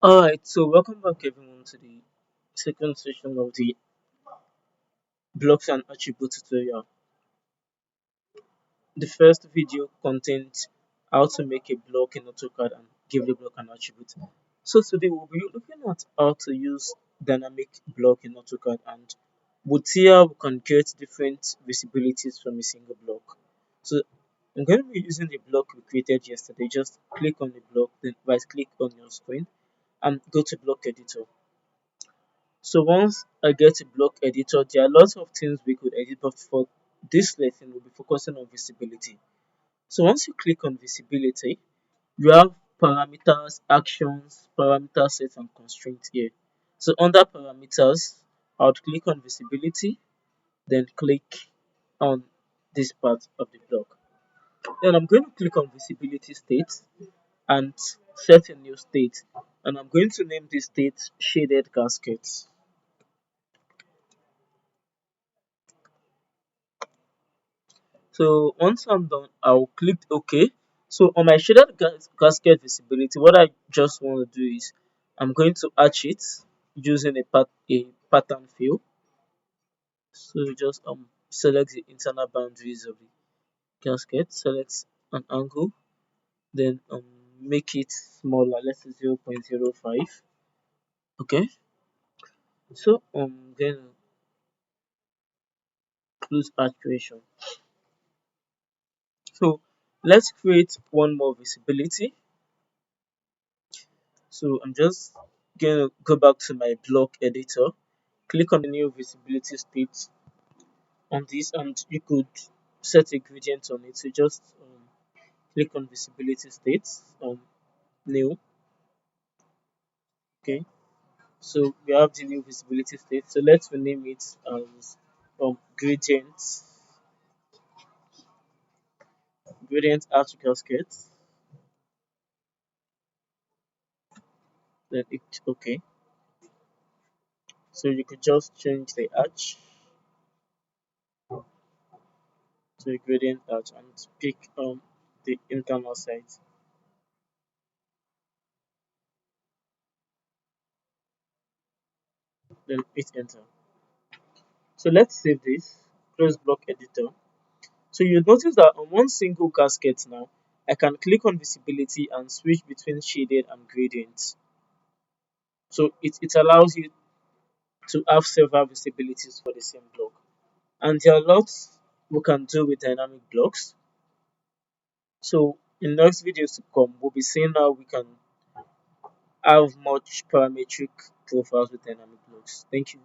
Alright, so welcome back everyone to the second session of the blocks and attribute tutorial. The first video contains how to make a block in AutoCAD and give the block an attribute. So today we'll be looking at how to use dynamic block in AutoCAD, and we'll see how we can get different visibilities from a single block. So I'm going to be using the block we created yesterday. Just click on the block, then right click on your screen and go to block editor. So once I get to block editor, there are lots of things we could edit, but for this lesson, we'll be focusing on visibility. So once you click on visibility, you have parameters, actions, parameter sets, and constraints here. So under parameters, I would click on visibility, then click on this part of the block. Then I'm going to click on visibility state and set a new state. And I'm going to name this state shaded gaskets. So once I'm done, I'll click OK. So on my shaded gasket visibility, what I just want to do is I'm going to arch it using a pattern fill. So just select the internal boundaries of the gasket, select an angle, then make it smaller. Let's say 0.05. Okay. So then close actuation. So let's create one more visibility. So I'm just gonna go back to my block editor, click on the new visibility state on this, and you could set a gradient on it. So just click on visibility state, new. Okay, so we have the new visibility state. So let's rename it as gradient arch gasket. Then it okay. So you could just change the arch to a gradient arch and pick the internal side. Then hit enter. So let's save this, close block editor. So you notice that on one single gasket now, I can click on visibility and switch between shaded and gradient. So it allows you to have several visibilities for the same block. And there are lots we can do with dynamic blocks. So in next videos to come, we'll be seeing how we can have much parametric profiles with dynamic blocks. Thank you.